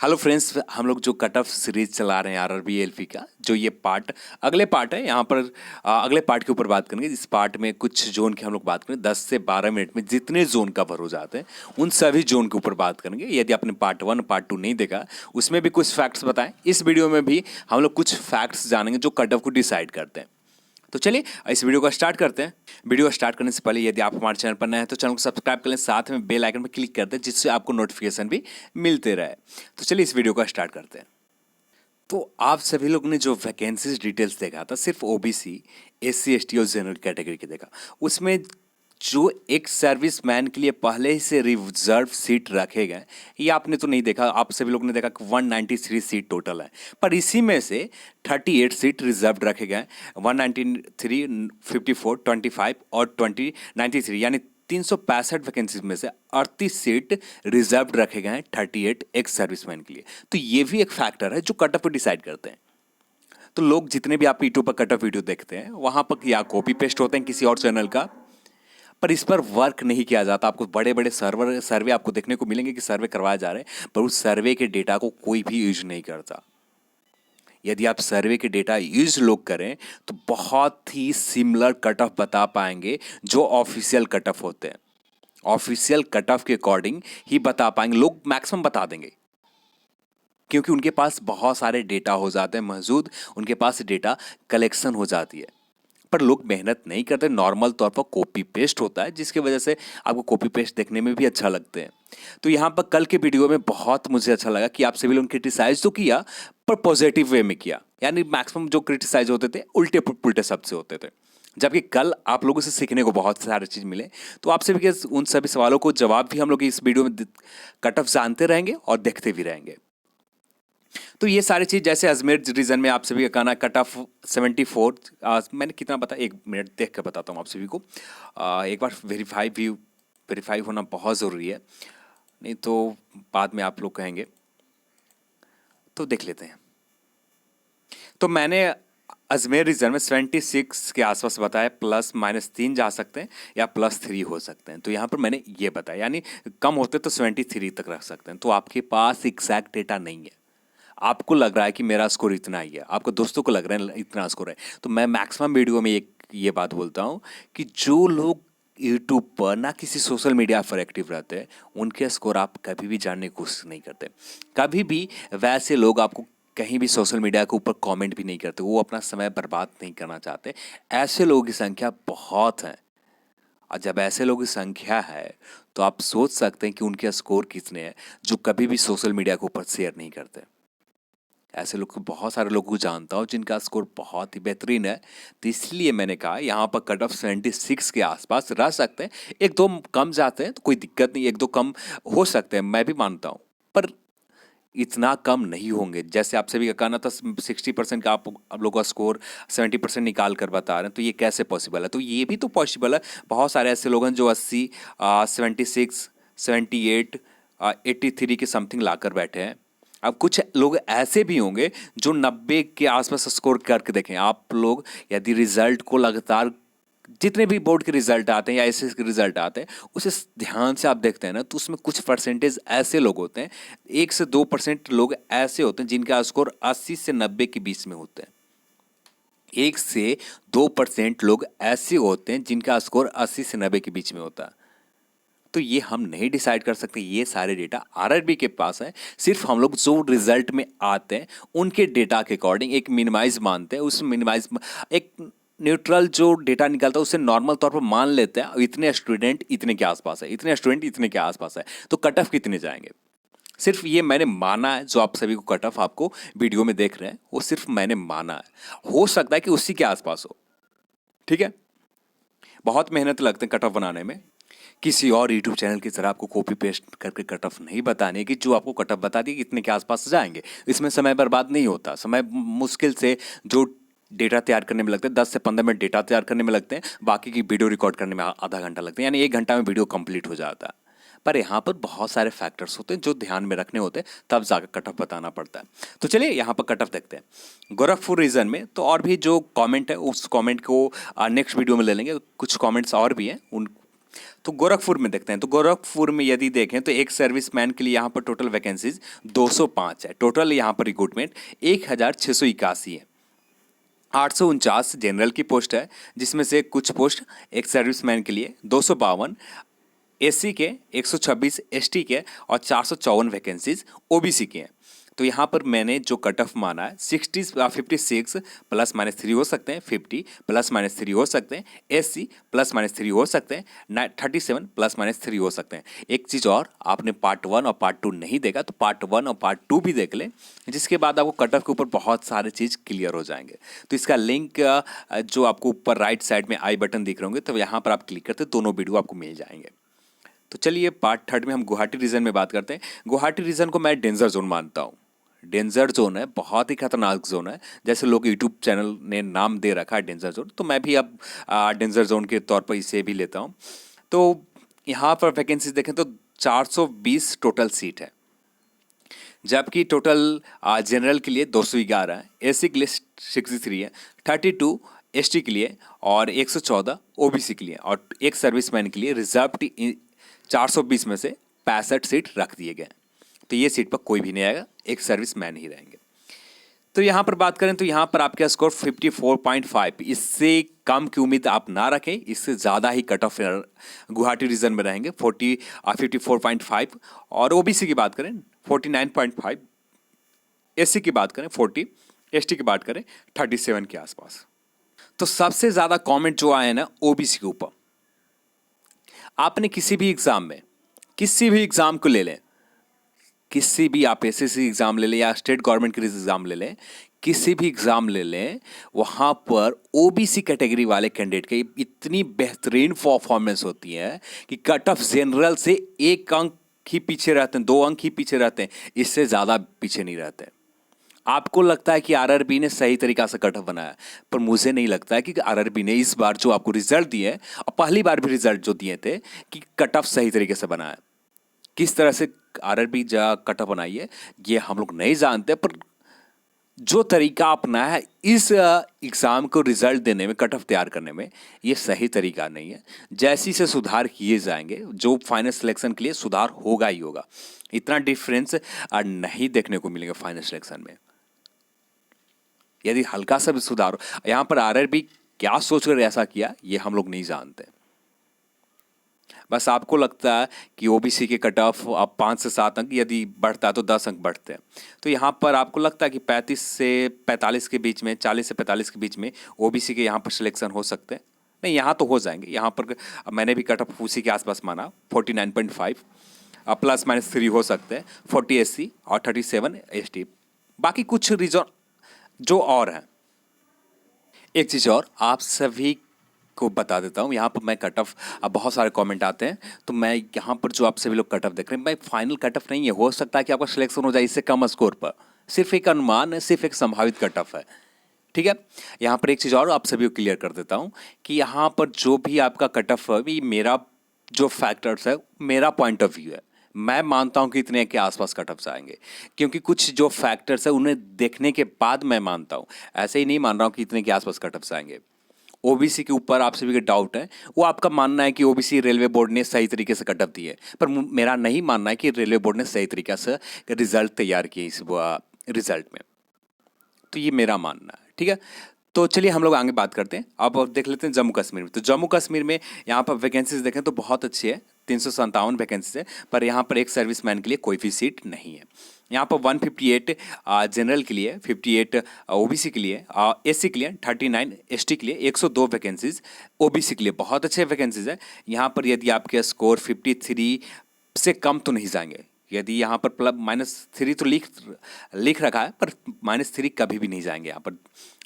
Hello friends, हम लोग जो कट ऑफ सीरीज चला रहे हैं आरआरबी एलपी का, जो ये अगले पार्ट है। यहाँ पर अगले पार्ट के ऊपर बात करेंगे। इस पार्ट में कुछ जोन की हम लोग बात करेंगे। 10 से 12 मिनट में जितने जोन कवर हो जाते हैं उन सभी जोन के ऊपर बात करेंगे। यदि आपने पार्ट 1 पार्ट 2 नहीं देखा, उसमें भी कुछ फैक्ट्स बताएं। इस वीडियो में भी हम लोग कुछ फैक्ट्स जानेंगे जो कट ऑफ को डिसाइड करते हैं। तो चलिए इस वीडियो को स्टार्ट करते हैं। वीडियो स्टार्ट करने से पहले यदि आप हमारे चैनल पर नए हैं तो चैनल को सब्सक्राइब कर लें, साथ में बेल आइकन पर क्लिक कर दें जिससे आपको नोटिफिकेशन भी मिलते रहे। तो चलिए इस वीडियो को स्टार्ट करते हैं। तो आप सभी लोग ने जो वैकेंसीज डिटेल्स देखा था, सिर्फ ओबीसी, एससी एसटी और जनरल कैटेगरी के देखा। उसमें जो एक सर्विसमैन के लिए पहले ही से रिजर्व सीट रखे गए, ये आपने तो नहीं देखा। आप सभी लोग ने देखा कि 193 सीट टोटल है, पर इसी में से 38 सीट रिजर्व रखे गए। 193, 54, 25 और 93, यानी 365 वैकेंसीज में से 38 सीट रिजर्व रखे गए हैं 38 एक्स सर्विसमैन के लिए। तो ये भी एक फैक्टर है जो कट ऑफ को डिसाइड करते हैं। तो लोग जितने भी आप यूट्यूब पर कट ऑफ वीडियो देखते हैं, वहां पर या कॉपी पेस्ट होते हैं किसी और चैनल का, पर इस पर वर्क नहीं किया जाता। आपको बड़े बड़े सर्वे आपको देखने को मिलेंगे कि सर्वे करवाए जा रहे हैं, पर उस सर्वे के डेटा को कोई भी यूज नहीं करता। यदि आप सर्वे के डेटा यूज लोग करें तो बहुत ही सिमिलर कट ऑफ बता पाएंगे जो ऑफिशियल कट ऑफ होते हैं। ऑफिशियल कट ऑफ के अकॉर्डिंग ही बता पाएंगे, लोग मैक्सिमम बता देंगे, क्योंकि उनके पास बहुत सारे डेटा हो जाते हैं मौजूद, उनके पास डेटा कलेक्शन हो जाती है। पर लोग मेहनत नहीं करते, नॉर्मल तौर पर कॉपी पेस्ट होता है, जिसकी वजह से आपको कॉपी पेस्ट देखने में भी अच्छा लगते हैं। तो यहाँ पर कल के वीडियो में बहुत मुझे अच्छा लगा कि आप सभी लोग क्रिटिसाइज तो किया, पर पॉजिटिव वे में किया। यानी मैक्सिमम जो क्रिटिसाइज होते थे उल्टे पुल्टे शब्द से होते थे, जबकि कल आप लोगों से सीखने को बहुत सारे चीज़ मिले। तो आप सभी के उन सभी सवालों को जवाब भी हम लोग इस वीडियो में कट ऑफ जानते रहेंगे और देखते भी रहेंगे। तो ये सारी चीज़, जैसे अजमेर रीजन में आप सभी का कहना कट ऑफ 74, मैंने कितना बता, एक मिनट देख कर बताता हूँ आप सभी को। एक बार वेरीफाई होना बहुत ज़रूरी है, नहीं तो बाद में आप लोग कहेंगे। तो देख लेते हैं। तो मैंने अजमेर रीजन में 76 के आसपास बताया, ±3 जा सकते हैं या +3 हो सकते हैं। तो यहाँ पर मैंने ये बताया, यानी कम होते तो 73 तक रख सकते हैं। तो आपके पास एग्जैक्ट डेटा नहीं है। आपको लग रहा है कि मेरा स्कोर इतना ही है, आपको दोस्तों को लग रहा है इतना स्कोर है। तो मैं मैक्सिमम वीडियो में ये बात बोलता हूँ कि जो लोग यूट्यूब पर ना किसी सोशल मीडिया पर एक्टिव रहते हैं, उनके स्कोर आप कभी भी जानने की कोशिश नहीं करते। कभी भी वैसे लोग आपको कहीं भी सोशल मीडिया के ऊपर कमेंट भी नहीं करते, वो अपना समय बर्बाद नहीं करना चाहते। ऐसे लोगों की संख्या बहुत है, और जब ऐसे लोगों की संख्या है तो आप सोच सकते हैं कि उनके स्कोर कितने हैं जो कभी भी सोशल मीडिया के ऊपर शेयर नहीं करते। ऐसे लोग को बहुत सारे लोगों को जानता हूँ जिनका स्कोर बहुत ही बेहतरीन है। तो इसलिए मैंने कहा यहाँ पर कट ऑफ 76 के आसपास रह सकते हैं। एक दो कम जाते हैं तो कोई दिक्कत नहीं, एक दो कम हो सकते हैं, मैं भी मानता हूँ, पर इतना कम नहीं होंगे। जैसे आप सभी का कहना था 60% का आप लोगों का स्कोर 70% निकाल कर बता रहे हैं, तो ये कैसे पॉसिबल है? तो ये भी तो पॉसिबल है। बहुत सारे ऐसे लोग हैं जो 80, 76, 78, 83 के समथिंग ला कर बैठे हैं। अब कुछ लोग ऐसे भी होंगे जो 90 के आसपास स्कोर करके देखें। आप लोग यदि रिजल्ट को लगातार, जितने भी बोर्ड के रिजल्ट आते हैं या एसएस के रिजल्ट आते हैं, उसे ध्यान से आप देखते हैं ना, तो उसमें कुछ परसेंटेज ऐसे लोग होते हैं, 1 से 2% लोग ऐसे होते हैं जिनका स्कोर 80 से 90 के बीच में होते हैं। 1 से 2% लोग ऐसे होते हैं जिनका स्कोर 80 से 90 के बीच में होता है। तो ये हम नहीं डिसाइड कर सकते, ये सारे डेटा आरआरबी के पास है। सिर्फ हम लोग जो रिजल्ट में आते हैं उनके डेटा के अकॉर्डिंग एक मिनिमाइज मानते हैं। उस मिनिमाइज एक न्यूट्रल जो डेटा निकलता है उसे नॉर्मल तौर पर मान लेते हैं। इतने स्टूडेंट इतने के आसपास है, इतने स्टूडेंट इतने के आसपास है, तो कट ऑफ कितने जाएंगे? सिर्फ ये मैंने माना है। जो आप सभी को कट ऑफ आपको वीडियो में देख रहे हैं, वो सिर्फ मैंने माना है। हो सकता है कि उसी के आसपास हो, ठीक है। बहुत मेहनत लगते हैं कट ऑफ बनाने में। किसी और यूट्यूब चैनल की तरह आपको कॉपी पेस्ट करके कट ऑफ नहीं बताने की, जो आपको कट ऑफ बता दी कितने के आसपास जाएंगे। इसमें समय बर्बाद नहीं होता। समय मुश्किल से जो डेटा तैयार करने में लगते हैं 10 से 15 मिनट डेटा तैयार करने में लगते हैं, बाकी की वीडियो रिकॉर्ड करने में आधा घंटा लगता है, यानी 1 घंटा में वीडियो कंप्लीट हो जाता है। पर यहाँ पर बहुत सारे फैक्टर्स होते हैं जो ध्यान में रखने होते हैं, तब जाकर कट ऑफ बताना पड़ता है। तो चलिए यहाँ पर कट ऑफ देखते हैं गोरखपुर रीजन में। तो और भी जो कमेंट है उस कमेंट को नेक्स्ट वीडियो में ले लेंगे। कुछ कमेंट्स और भी हैं, उन तो गोरखपुर में देखते हैं। तो गोरखपुर में यदि देखें तो एक सर्विसमैन के लिए यहाँ पर टोटल वैकेंसीज 205 है। टोटल यहाँ पर रिक्रूटमेंट 1681 है। 849 जनरल की पोस्ट है, जिसमें से कुछ पोस्ट एक सर्विसमैन के लिए 252, एससी के 126, एसटी के और 454 वैकेंसीज ओबीसी के हैं। तो यहाँ पर मैंने जो कट ऑफ माना है 56 प्लस माइनस 3 हो सकते हैं, 50 प्लस माइनस 3 हो सकते हैं, एससी प्लस माइनस 3 हो सकते हैं, 37 प्लस माइनस 3 हो सकते हैं। एक चीज़ और, आपने पार्ट 1 और पार्ट 2 नहीं देखा तो पार्ट 1 और पार्ट 2 भी देख लें, जिसके बाद आपको कट ऑफ के ऊपर बहुत सारे चीज़ क्लियर हो जाएंगे। तो इसका लिंक जो आपको ऊपर राइट साइड में आई बटन दिख रहे होंगे, तो यहाँ पर आप क्लिक करते दोनों वीडियो आपको मिल जाएंगे। तो चलिए पार्ट 3 में हम गुवाहाटी रीजन में बात करते हैं। गुवाहाटी रीजन को मैं डेंजर जोन मानता हूँ। डेंजर जोन है, बहुत ही खतरनाक जोन है। जैसे लोग यूट्यूब चैनल ने नाम दे रखा है डेंजर जोन, तो मैं भी अब डेंजर जोन के तौर पर इसे भी लेता हूँ। तो यहाँ पर वैकेंसीज देखें तो 420 टोटल सीट है, जबकि टोटल जनरल के लिए 211 है, एससी के लिए 63 है, 32 एसटी के लिए और 114 ओबीसी के लिए, और एक सर्विसमैन के लिए रिजर्व 420 में से 65 सीट रख दिए गए। तो ये सीट पर कोई भी नहीं आएगा, एक सर्विसमैन ही रहेंगे। तो यहाँ पर बात करें तो यहाँ पर आपका स्कोर 54.5, इससे कम की उम्मीद आप ना रखें, इससे ज़्यादा ही कट ऑफ गुवाहाटी रीजन में रहेंगे 54.5। और ओबीसी की बात करें 49.5, एससी की बात करें 40, एसटी की बात करें 37 के आसपास। तो सबसे ज़्यादा कमेंट जो आए ना ओबीसी के ऊपर, आपने किसी भी एग्ज़ाम को ले लें, किसी भी आप एसएससी एग्ज़ाम ले लें या स्टेट गवर्नमेंट के एग्ज़ाम ले लें, किसी भी एग्ज़ाम ले लें, वहाँ पर ओबीसी कैटेगरी वाले कैंडिडेट की इतनी बेहतरीन परफॉर्मेंस होती है कि कट ऑफ जनरल से 1 अंक ही पीछे रहते हैं, 2 अंक ही पीछे रहते हैं, इससे ज़्यादा पीछे नहीं रहते। आपको लगता है कि आरआरबी ने सही तरीका से कट ऑफ बनाया, पर मुझे नहीं लगता है कि आरआरबी ने इस बार जो आपको रिजल्ट दिए और पहली बार भी रिजल्ट जो दिए थे कि कट ऑफ सही तरीके से बनाया। किस तरह से आरआरबी जा कट ऑफ बनाई है ये हम लोग नहीं जानते, पर जो तरीका अपनाया है इस एग्ज़ाम को रिजल्ट देने में, कट ऑफ तैयार करने में, ये सही तरीका नहीं है। जैसे से सुधार किए जाएंगे, जो फाइनल सिलेक्शन के लिए सुधार होगा ही होगा। इतना डिफरेंस नहीं देखने को मिलेगा फाइनल सिलेक्शन में यदि हल्का सा भी सुधार हो। यहाँ पर आरआरबी क्या सोचकर ऐसा किया ये हम लोग नहीं जानते। बस आपको लगता है कि ओबीसी के कट ऑफ अब 5 से 7 अंक यदि बढ़ता है तो 10 अंक बढ़ते हैं, तो यहाँ पर आपको लगता है कि 35 से 45 के बीच में, 40 से 45 के बीच में ओबीसी के यहाँ पर सिलेक्शन हो सकते हैं। नहीं, यहाँ तो हो जाएंगे। यहाँ पर मैंने भी कट ऑफ उसी के आसपास माना 49.5, प्लस माइनस 3 हो सकते हैं, 40 एससी और 37 एसटी। बाकी कुछ रीजन जो और हैं। एक चीज़ और आप सभी को बता देता हूँ, यहाँ पर मैं कट ऑफ, अब बहुत सारे कमेंट आते हैं, तो मैं यहाँ पर जो आप सभी लोग कट ऑफ देख रहे हैं, भाई फाइनल कट ऑफ नहीं है, हो सकता है कि आपका सिलेक्शन हो जाए इससे कम स्कोर पर, सिर्फ एक अनुमान है, सिर्फ एक संभावित कट ऑफ है, ठीक है। यहाँ पर एक चीज़ और आप सभी को क्लियर कर देता हूँ कि यहाँ पर जो भी आपका कट ऑफ है, भी मेरा जो फैक्टर्स है, मेरा पॉइंट ऑफ व्यू है, मैं मानता हूं कि इतने के आसपास कट ऑफ आएंगे, क्योंकि कुछ जो फैक्टर्स है उन्हें देखने के बाद मैं मानता हूं, ऐसे ही नहीं मान रहा हूं कि इतने के आसपास कट ऑफ आएंगे। ओबीसी के ऊपर आप सभी के डाउट है, वो आपका मानना है कि ओबीसी रेलवे बोर्ड ने सही तरीके से कट ऑफ दी है, पर मेरा नहीं मानना है कि रेलवे बोर्ड ने सही तरीके से रिजल्ट तैयार किए इस रिजल्ट में। तो ये मेरा मानना है, ठीक है। तो चलिए हम लोग आगे बात करते हैं। अब देख लेते हैं जम्मू कश्मीर में। तो जम्मू कश्मीर में यहाँ पर वैकेंसीज देखें तो बहुत अच्छी है, 357 वैकेंसीज है, पर यहाँ पर एक सर्विसमैन के लिए कोई भी सीट नहीं है। यहाँ पर 158 जनरल के लिए, 58 ओबीसी के लिए, एससी के लिए 39, एसटी के लिए 102 वैकेंसीज, ओबीसी के लिए बहुत अच्छे वैकेंसीज है। यहाँ पर यदि आपके स्कोर 53 से कम तो नहीं जाएंगे, यदि यहाँ पर -3 तो लिख रखा है, पर -3 कभी भी नहीं जाएंगे। यहाँ पर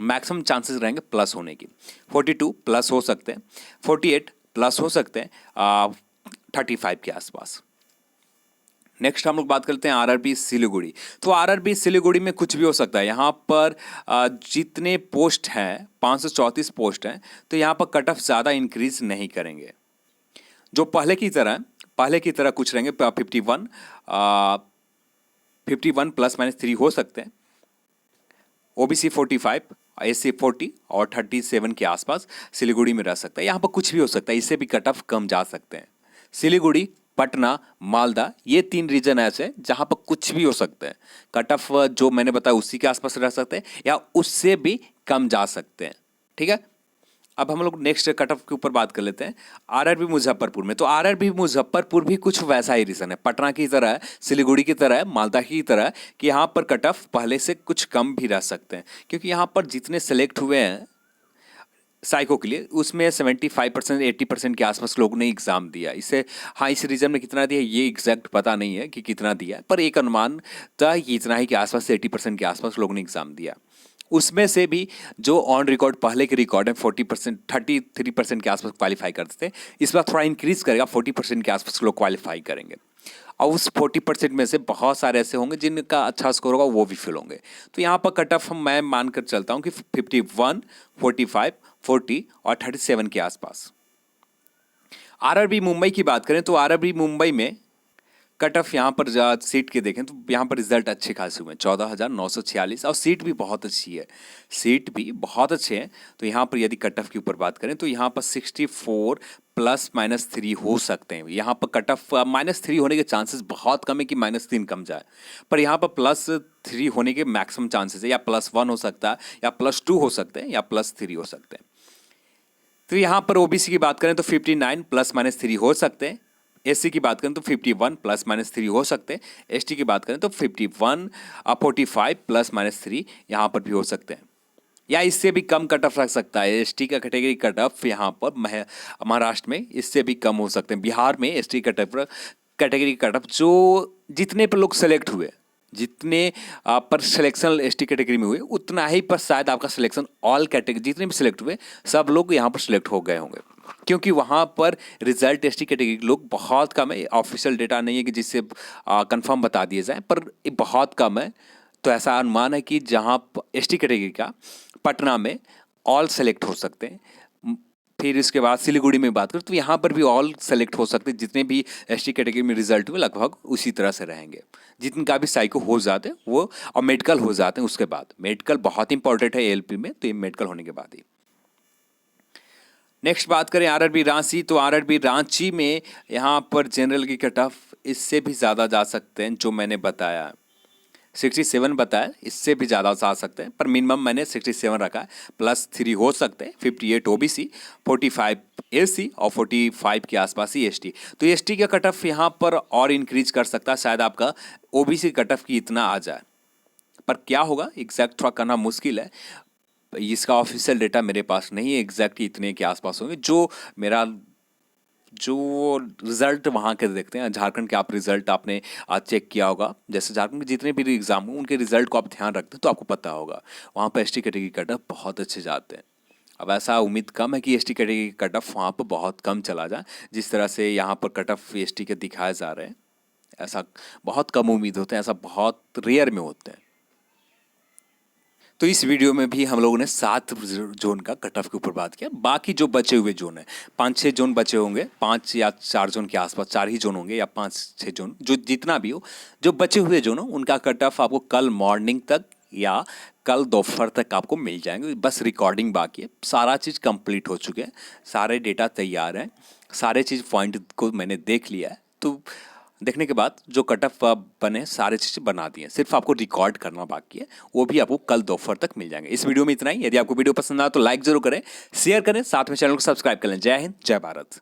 मैक्सिमम चांसेस रहेंगे प्लस होने की। 42 प्लस हो सकते हैं, 48 प्लस हो सकते हैं, 35 के आसपास। नेक्स्ट हम लोग बात करते हैं आरआरबी सिलीगुड़ी। तो आरआरबी सिलीगुड़ी में कुछ भी हो सकता है। यहाँ पर जितने पोस्ट हैं 534 पोस्ट हैं, तो यहाँ पर कट ऑफ ज़्यादा इंक्रीज नहीं करेंगे, जो पहले की तरह कुछ रहेंगे। 51 प्लस माइनस 3 हो सकते हैं, ओबीसी 45, ऐसे 40 और 37 के आसपास सिलीगुड़ी में रह सकता है। यहाँ पर कुछ भी हो सकता है, इससे भी कट ऑफ कम जा सकते हैं। सिलीगुड़ी, पटना, मालदा, ये 3 रीजन ऐसे हैं जहाँ पर कुछ भी हो सकते हैं। कट ऑफ जो मैंने बताया उसी के आसपास रह सकते हैं या उससे भी कम जा सकते हैं। ठीक है, अब हम लोग नेक्स्ट कट ऑफ के ऊपर बात कर लेते हैं आरआरबी मुजफ्फरपुर में। तो आरआरबी मुजफ्फरपुर भी कुछ वैसा ही रीजन है, पटना की तरह है, सिलीगुड़ी की तरह है, मालदा की तरह है कि यहाँ पर कट ऑफ पहले से कुछ कम भी रह सकते हैं, क्योंकि यहाँ पर जितने सेलेक्ट हुए हैं साइको के लिए उसमें 75% 80% के आसपास लोगों ने एग्ज़ाम दिया। इससे हाँ, इस रीजन में कितना दिया ये एग्जैक्ट पता नहीं है कि कितना दिया है, पर एक अनुमान था कि इतना ही के आसपास से 80% के आसपास लोगों ने एग्ज़ाम दिया। उसमें से भी जो ऑन रिकॉर्ड पहले के रिकॉर्ड है 40% 33% के आसपास क्वालिफाई करते थे, इस बार थोड़ा इंक्रीज करेगा, 40% के आसपास लोग क्वालिफाई करेंगे। और उस 40% में से बहुत सारे ऐसे होंगे जिनका अच्छा स्कोर होगा, वो भी फिल होंगे। तो यहाँ पर कट ऑफ मैं मानकर चलता हूँ कि 51, 45, 40 और 37 के आसपास। आरआरबी मुंबई की बात करें तो आरआरबी मुंबई में कट ऑफ यहाँ पर सीट के देखें तो यहाँ पर रिजल्ट अच्छे खासे हुए हैं, 14,946, और सीट भी बहुत अच्छी है, सीट भी बहुत अच्छे हैं। तो यहाँ पर यदि कट ऑफ के ऊपर बात करें तो यहाँ पर 64 +-3 हो सकते हैं। यहाँ पर कट ऑफ -3 होने के चांसेस बहुत कम है कि -3 कम जाए, पर यहाँ पर +3 होने के मैक्सिमम चांसेस है, या +1 हो सकता है, या +2 हो सकते हैं, या +3 हो सकते हैं। तो यहाँ पर ओबीसी की बात करें तो 59 +-3 हो सकते हैं, एससी की बात करें तो 51 +-3 हो सकते हैं, एसटी की बात करें तो 51 45 +-3 यहाँ पर भी हो सकते हैं, या इससे भी कम कट ऑफ रख सकता है। एसटी का कैटेगरी कट ऑफ यहाँ पर महाराष्ट्र में इससे भी कम हो सकते हैं। बिहार में एसटी कैटेगरी कट ऑफ जो जितने पर लोग सेलेक्ट हुए, जितने पर सिलेक्शन एसटी कैटेगरी में हुए, उतना ही पर शायद आपका सिलेक्शन ऑल कैटेगरी जितने भी सिलेक्ट हुए सब लोग यहाँ पर सिलेक्ट हो गए होंगे, क्योंकि वहाँ पर रिजल्ट एसटी कैटेगरी के लोग बहुत कम है। ऑफिशियल डेटा नहीं है कि जिससे कंफर्म बता दिए जाए, पर बहुत कम है। तो ऐसा अनुमान है कि जहाँ एसटी कैटेगरी का पटना में ऑल सेलेक्ट हो सकते हैं। फिर इसके बाद सिलीगुड़ी में बात करें तो यहाँ पर भी ऑल सेलेक्ट हो सकते हैं, जितने भी एसटी कैटेगरी में रिजल्ट हुए लगभग उसी तरह से रहेंगे। जिनका भी साइको हो जाते हैं वो, और मेडिकल हो जाते हैं उसके बाद। मेडिकल बहुत इंपॉर्टेंट है एएलपी में, तो ये मेडिकल होने के बाद ही। नेक्स्ट बात करें आरआरबी रांची, तो आरआरबी रांची में यहाँ पर जनरल की कट ऑफ इससे भी ज़्यादा जा सकते हैं, जो मैंने बताया 67 बताया, इससे भी ज़्यादा जा सकते हैं, पर मिनिमम मैंने 67 रखा है। +3 हो सकते हैं, 58 ओबीसी, 45 एससी और 45 के आसपास ही एसटी। तो एसटी का कट ऑफ यहाँ पर और इंक्रीज कर सकता है, शायद आपका ओबीसी कट ऑफ की इतना आ जाए, पर क्या होगा एग्जैक्ट थोड़ा करना मुश्किल है। इसका ऑफिशियल डेटा मेरे पास नहीं है एग्जैक्ट इतने के आसपास होंगे। जो रिज़ल्ट वहाँ के देखते हैं, झारखंड के आप रिज़ल्ट आपने आज चेक किया होगा, जैसे झारखंड के जितने भी एग्ज़ाम हो उनके रिज़ल्ट को आप ध्यान रखते हैं तो आपको पता होगा वहाँ पर एसटी कैटेगरी कट ऑफ बहुत अच्छे जाते हैं। अब ऐसा उम्मीद कम है कि एसटी कैटेगरी कट ऑफ वहाँ पर बहुत कम चला जाए, जिस तरह से यहाँ पर कट ऑफ एसटी के दिखाए जा रहे हैं, ऐसा बहुत कम उम्मीद होते हैं, ऐसा बहुत रेयर में होते हैं। तो इस वीडियो में भी हम लोगों ने 7 जोन का कट ऑफ के ऊपर बात किया। बाकी जो बचे हुए जोन है 5-6 जोन बचे होंगे, 5 या 4 जोन के आसपास, 4 ही जोन होंगे या 5-6 जोन, जो जितना भी हो, जो बचे हुए जोन हो उनका कट ऑफ आपको कल मॉर्निंग तक या कल दोपहर तक आपको मिल जाएंगे। बस रिकॉर्डिंग बाकी है, सारा चीज़ कंप्लीट हो चुके हैं, सारे डेटा तैयार हैं, सारे चीज़ पॉइंट को मैंने देख लिया है। तो देखने के बाद जो कट ऑफ बने सारे चीज़ें बना दिए, सिर्फ आपको रिकॉर्ड करना बाकी है, वो भी आपको कल दोपहर तक मिल जाएंगे। इस वीडियो में इतना ही। यदि आपको वीडियो पसंद आया तो लाइक जरूर करें, शेयर करें, साथ में चैनल को सब्सक्राइब कर लें। जय हिंद, जय भारत।